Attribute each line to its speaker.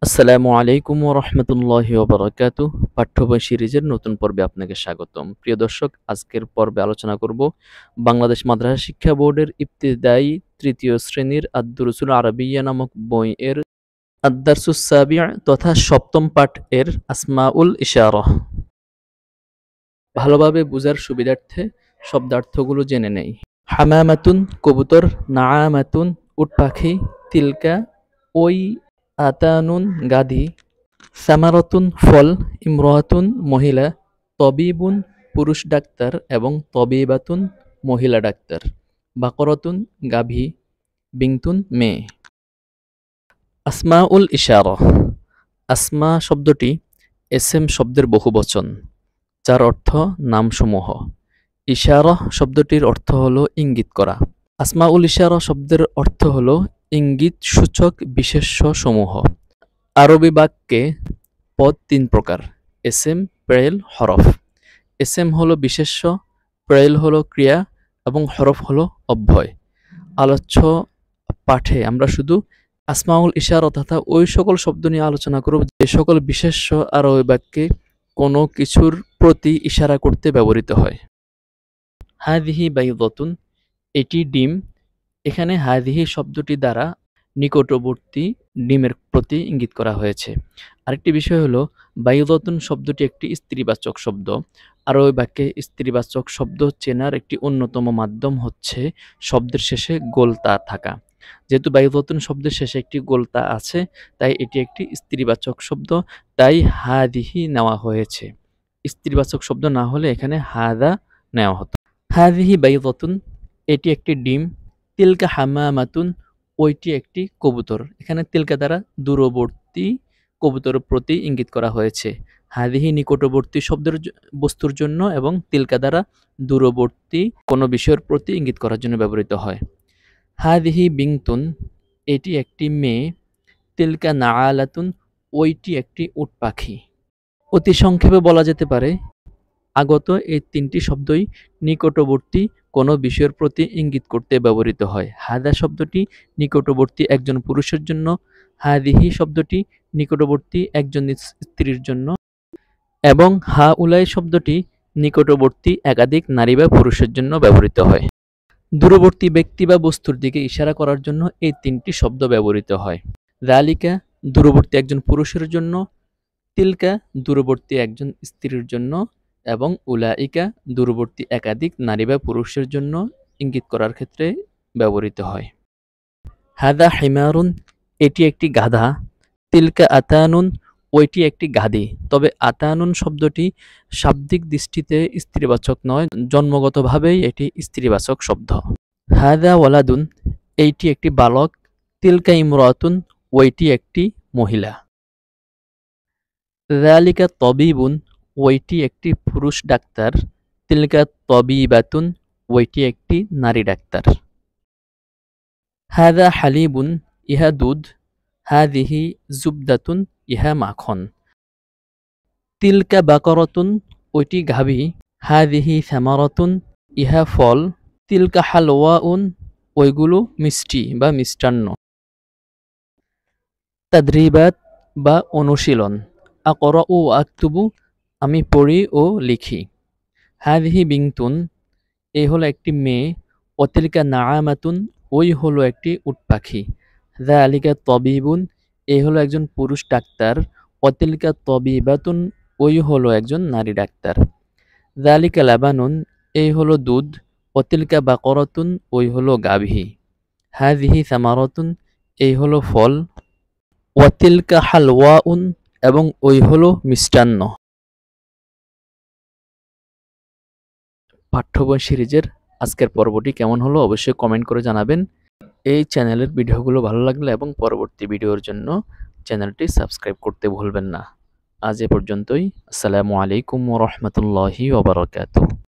Speaker 1: আসসালামু আলাইকুম ওয়া রাহমাতুল্লাহি ওয়া বারাকাতুহু। পাঠ্য বই সিরিজের নতুন পর্বে আপনাকে স্বাগতম। প্রিয় দর্শক, আজকের পর্বে আলোচনা করব বাংলাদেশ মাদ্রাসা শিক্ষা বোর্ডের ইবতিদায়ী তৃতীয় শ্রেণীর আদ-দুরুসুল আরাবিয়্যা নামক বইয়ের আদ-দারসুস সাবি' তথা সপ্তম পাঠ এর আসমাউল ইশারাহ। ভালোভাবে বুঝার সুবিধার্থে শব্দার্থগুলো জেনে নেই। হামামাতুন কবুতর, নাআমাতুন উট পাখি, তিলকা ওই, আতানুন গাধি, সামারাতুন ফল, ইমরাতুন মহিলা, তবিবুন পুরুষ ডাক্তার এবং তবিবাতুন মহিলা ডাক্তার, বাকরাতুন গাভী, বিনতুন মেয়ে। আসমাউল ইশারা। আসমা শব্দটি এসেম শব্দের বহুবচন, যার অর্থ নামসমূহ। ইশারাহ শব্দটির অর্থ হলো ইঙ্গিত করা। আসমাউল ইশারা শব্দের অর্থ হলো ইঙ্গিত সূচক বিশেষ্য সমূহ। আরবি বাক্যে পদ তিন প্রকার: এসেম, পেয়েল, হরফ। এসেম হলো বিশেষ্য, পেয়েল হলো ক্রিয়া এবং হরফ হলো অব্যয়। আলোচ্য পাঠে আমরা শুধু আসমাউল ইশারা তথা ওই সকল শব্দ নিয়ে আলোচনা করব যে সকল বিশেষ্য আরবি বাক্যে কোনো কিছুর প্রতি ইশারা করতে ব্যবহৃত হয়। হাদিহি বাইদাতুন, এটি ডিম। এখানে হাদিহি শব্দটি দ্বারা নিকটবর্তী ডিমের প্রতি ইঙ্গিত করা হয়েছে। আরেকটি বিষয় হলো বাইদাতুন শব্দটি একটি স্ত্রীবাচক শব্দ। আরবি বাক্যে স্ত্রীবাচক শব্দ চেনার একটি অন্যতম মাধ্যম হচ্ছে শব্দের শেষে গোলতা থাকা। যেহেতু বাইদাতুন শব্দের শেষে একটি গোলতা আছে, তাই এটি একটি স্ত্রীবাচক শব্দ, তাই হাদিহি নেওয়া হয়েছে। স্ত্রীবাচক শব্দ না হলে এখানে হাদা নেওয়া হতো। হাদিহি বাইদাতুন, এটি একটি ডিম। তিলকা হামামাতুন, ওইটি একটি কবুতর। এখানে তিলকা দ্বারা দূরবর্তী কবুতরের প্রতি ইঙ্গিত করা হয়েছে। হাদিহি নিকটবর্তী শব্দের বস্তুর জন্য এবং তিলকা দ্বারা দূরবর্তী কোনো বিষয়ের প্রতি ইঙ্গিত করার জন্য ব্যবহৃত হয়। হাদিহি বিনতুন, এটি একটি মেয়ে। তিলকা নাআলাতুন, ওইটি একটি উট পাখি। অতি সংক্ষেপে বলা যেতে পারে আগত এই তিনটি শব্দই নিকটবর্তী কোনো বিষয়ের প্রতি ইঙ্গিত করতে ব্যবহৃত হয়। হাদা শব্দটি নিকটবর্তী একজন পুরুষের জন্য, হাদিহি শব্দটি নিকটবর্তী একজন স্ত্রীর জন্য এবং হাউলাই শব্দটি নিকটবর্তী একাধিক নারী বা পুরুষের জন্য ব্যবহৃত হয়। দূরবর্তী ব্যক্তি বা বস্তুর দিকে ইশারা করার জন্য এই তিনটি শব্দ ব্যবহৃত হয়। যালিকা দূরবর্তী একজন পুরুষের জন্য, তিলকা দূরবর্তী একজন স্ত্রীর জন্য এবং উলাইকা দূরবর্তী একাধিক নারী বা পুরুষের জন্য ইঙ্গিত করার ক্ষেত্রে ব্যবহৃত হয়। হাদা হিমারুন, এটি একটি গাধা। তিলকা আতানুন, ওইটি একটি গাধি। তবে আতানুন শব্দটি শাব্দিক দৃষ্টিতে স্ত্রীবাচক নয়, জন্মগতভাবেই এটি স্ত্রীবাচক শব্দ। হাদা ওয়ালাদুন, এইটি একটি বালক। তিলকা ইমরাতুন, ওইটি একটি মহিলা। যালিকা তবিবুন, ওইটি একটি পুরুষ ডাক্তার। তিলকা তবিবাতুন, ওইটি একটি নারী ডাক্তার। হাদা হালিবুন, ইহা দুধ। হাদিহি জুবদাতুন, ইহা মাখন। তিলকা বাকরাতুন, ওইটি গাভী। হাদিহি সামারাতুন, ইহা ফল। তিলকা হালওয়াউন, ওইগুলো মিষ্টি বা মিষ্টান্ন। তাদরিবাত বা অনুশীলন। আকরাউ আকতুবু, আমি পড়ি ও লিখি। হাদিহি বিনতুন, এই হলো একটি মেয়ে। অতিলকা নাআমাতুন, ওই হলো একটি উট পাখি। যালিকা তবিবুন, এই হলো একজন পুরুষ ডাক্তার। অতিলকা তবিবাতুন, ওই হলো একজন নারী ডাক্তার। যালিকা লাবানুন, এই হলো দুধ। অতিলকা বাকরাতুন, ওই হলো গাভী। হাদিহি সামারাতুন, এই হলো ফল। ওয়াতিলকা হালওয়াউন, এবং ওই হলো মিষ্টান্ন। পাঠ্য বই সিরিজের আজকের পর্বটি কেমন হলো অবশ্যই কমেন্ট করে জানাবেন। এই চ্যানেলের ভিডিওগুলো ভালো লাগলে এবং পরবর্তী ভিডিওর জন্য চ্যানেলটি সাবস্ক্রাইব করতে ভুলবেন না। আজ এ পর্যন্তই। আসসালামু আলাইকুম ওয়া রাহমাতুল্লাহি ওয়া বারাকাতুহু।